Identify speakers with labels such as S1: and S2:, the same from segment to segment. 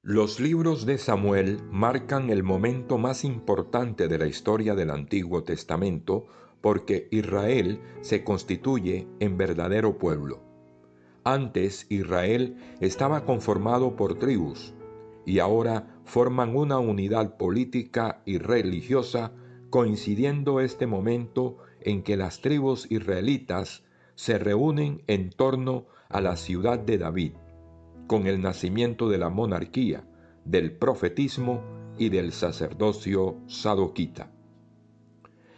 S1: Los libros de Samuel marcan el momento más importante de la historia del Antiguo Testamento porque Israel se constituye en verdadero pueblo. Antes Israel estaba conformado por tribus y ahora forman una unidad política y religiosa, coincidiendo este momento en que las tribus israelitas se reúnen en torno a la ciudad de David, con el nacimiento de la monarquía, del profetismo y del sacerdocio sadoquita.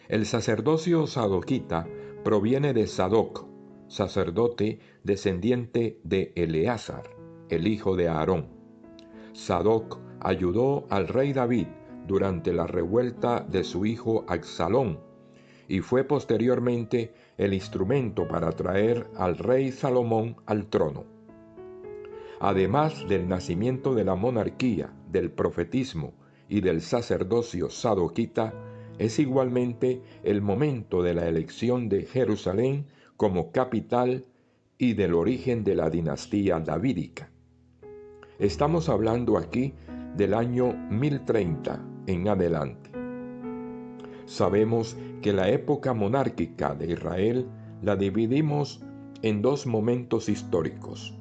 S1: El sacerdocio sadoquita proviene de Sadoc, sacerdote descendiente de Eleazar, el hijo de Aarón. Sadoc ayudó al rey David durante la revuelta de su hijo Absalón y fue posteriormente el instrumento para traer al rey Salomón al trono. Además del nacimiento de la monarquía, del profetismo y del sacerdocio sadoquita, es igualmente el momento de la elección de Jerusalén como capital y del origen de la dinastía davídica. Estamos hablando aquí del año 1030 en adelante. Sabemos que la época monárquica de Israel la dividimos en dos momentos históricos.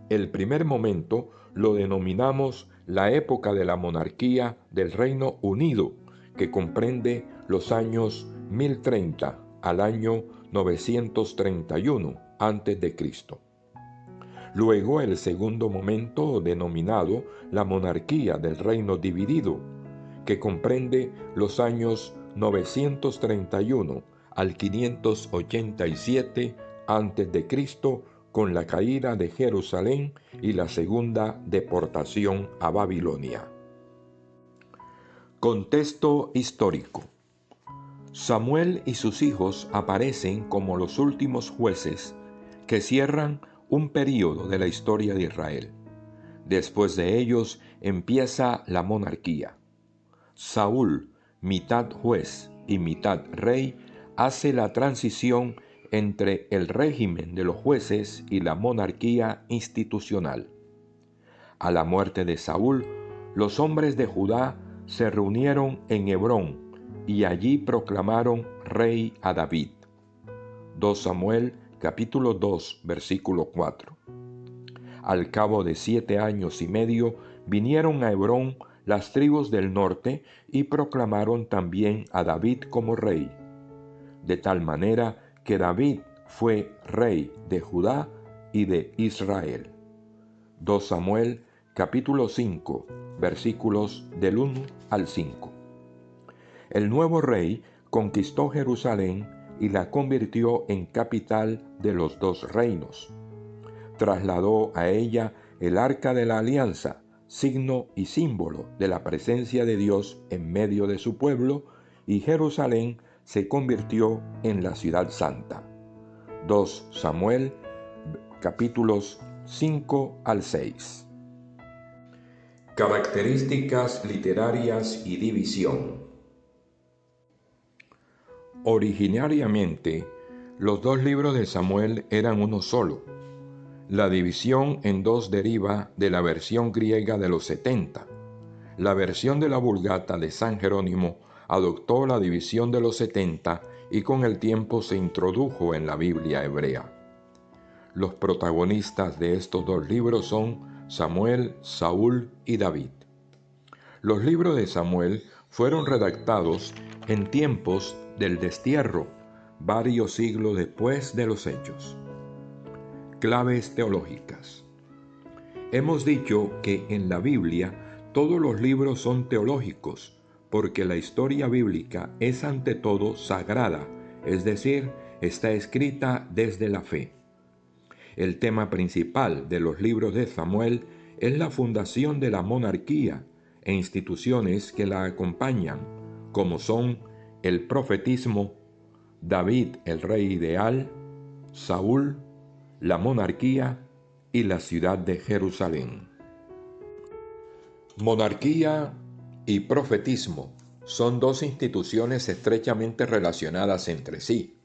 S1: El primer momento lo denominamos la época de la monarquía del Reino Unido, que comprende los años 1030 al año 931 a.C. Luego el segundo momento denominado la monarquía del Reino Dividido, que comprende los años 931 al 587 a.C., con la caída de Jerusalén y la segunda deportación a Babilonia. Contexto histórico. Samuel y sus hijos aparecen como los últimos jueces que cierran un período de la historia de Israel. Después de ellos empieza la monarquía. Saúl, mitad juez y mitad rey, hace la transición entre el régimen de los jueces y la monarquía institucional. A la muerte de Saúl, los hombres de Judá se reunieron en Hebrón y allí proclamaron rey a David. 2 Samuel capítulo 2 versículo 4. Al cabo de 7 años y medio vinieron a Hebrón las tribus del norte y proclamaron también a David como rey, de tal manera que David fue rey de Judá y de Israel. 2 Samuel capítulo 5 versículos del 1 al 5. El nuevo rey conquistó Jerusalén y la convirtió en capital de los dos reinos. Trasladó a ella el arca de la alianza, signo y símbolo de la presencia de Dios en medio de su pueblo, y Jerusalén se convirtió en la ciudad santa. 2 Samuel capítulos 5 al 6. Características literarias y división. Originariamente, los dos libros de Samuel eran uno solo. La división en dos deriva de la versión griega de los 70. La versión de la Vulgata de San Jerónimo adoptó la división de los 70 y con el tiempo se introdujo en la Biblia hebrea. Los protagonistas de estos dos libros son Samuel, Saúl y David. Los libros de Samuel fueron redactados en tiempos del destierro, varios siglos después de los hechos. Claves teológicas. Hemos dicho que en la Biblia todos los libros son teológicos, porque la historia bíblica es ante todo sagrada, es decir, está escrita desde la fe. El tema principal de los libros de Samuel es la fundación de la monarquía e instituciones que la acompañan, como son el profetismo, David el rey ideal, Saúl, la monarquía y la ciudad de Jerusalén. Monarquía y profetismo son dos instituciones estrechamente relacionadas entre sí.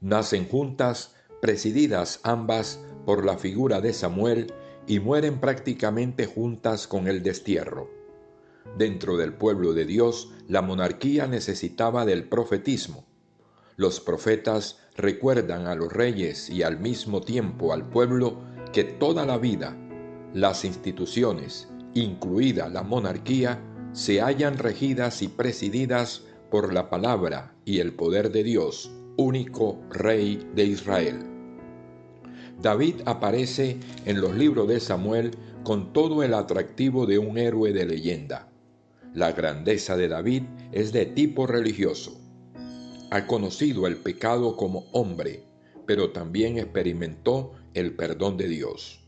S1: Nacen juntas, presididas ambas por la figura de Samuel y mueren prácticamente juntas con el destierro. Dentro del pueblo de Dios, la monarquía necesitaba del profetismo. Los profetas recuerdan a los reyes y al mismo tiempo al pueblo que toda la vida, las instituciones, incluida la monarquía, se hallan regidas y presididas por la palabra y el poder de Dios, único Rey de Israel. David aparece en los libros de Samuel con todo el atractivo de un héroe de leyenda. La grandeza de David es de tipo religioso. Ha conocido el pecado como hombre, pero también experimentó el perdón de Dios.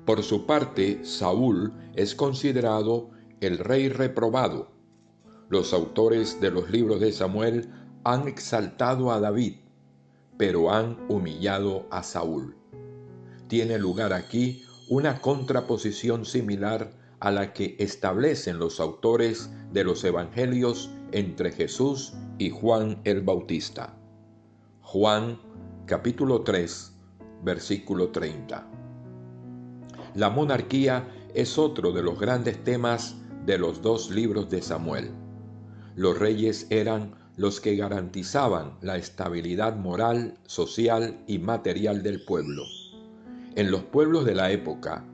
S1: Por su parte, Saúl es considerado el rey reprobado. Los autores de los libros de Samuel han exaltado a David, pero han humillado a Saúl. Tiene lugar aquí una contraposición similar a la que establecen los autores de los evangelios entre Jesús y Juan el Bautista. Juan capítulo 3, versículo 30. La monarquía es otro de los grandes temas de los dos libros de Samuel. Los reyes eran los que garantizaban la estabilidad moral, social y material del pueblo. En los pueblos de la época,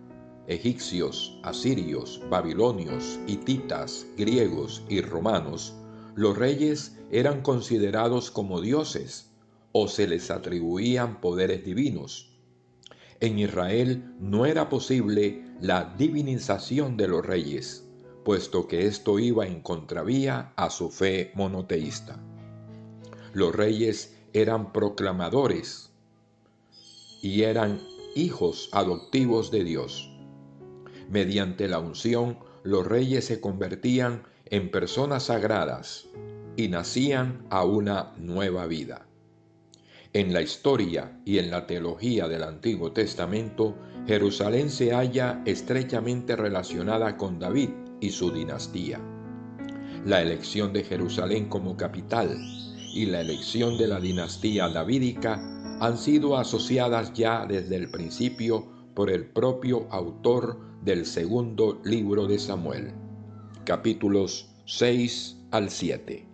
S1: egipcios, asirios, babilonios, hititas, griegos y romanos, los reyes eran considerados como dioses o se les atribuían poderes divinos. En Israel no era posible la divinización de los reyes, puesto que esto iba en contravía a su fe monoteísta. Los reyes eran proclamadores y eran hijos adoptivos de Dios. Mediante la unción, los reyes se convertían en personas sagradas y nacían a una nueva vida. En la historia y en la teología del Antiguo Testamento, Jerusalén se halla estrechamente relacionada con David y su dinastía. La elección de Jerusalén como capital y la elección de la dinastía davídica han sido asociadas ya desde el principio por el propio autor del segundo libro de Samuel, capítulos 6 al 7.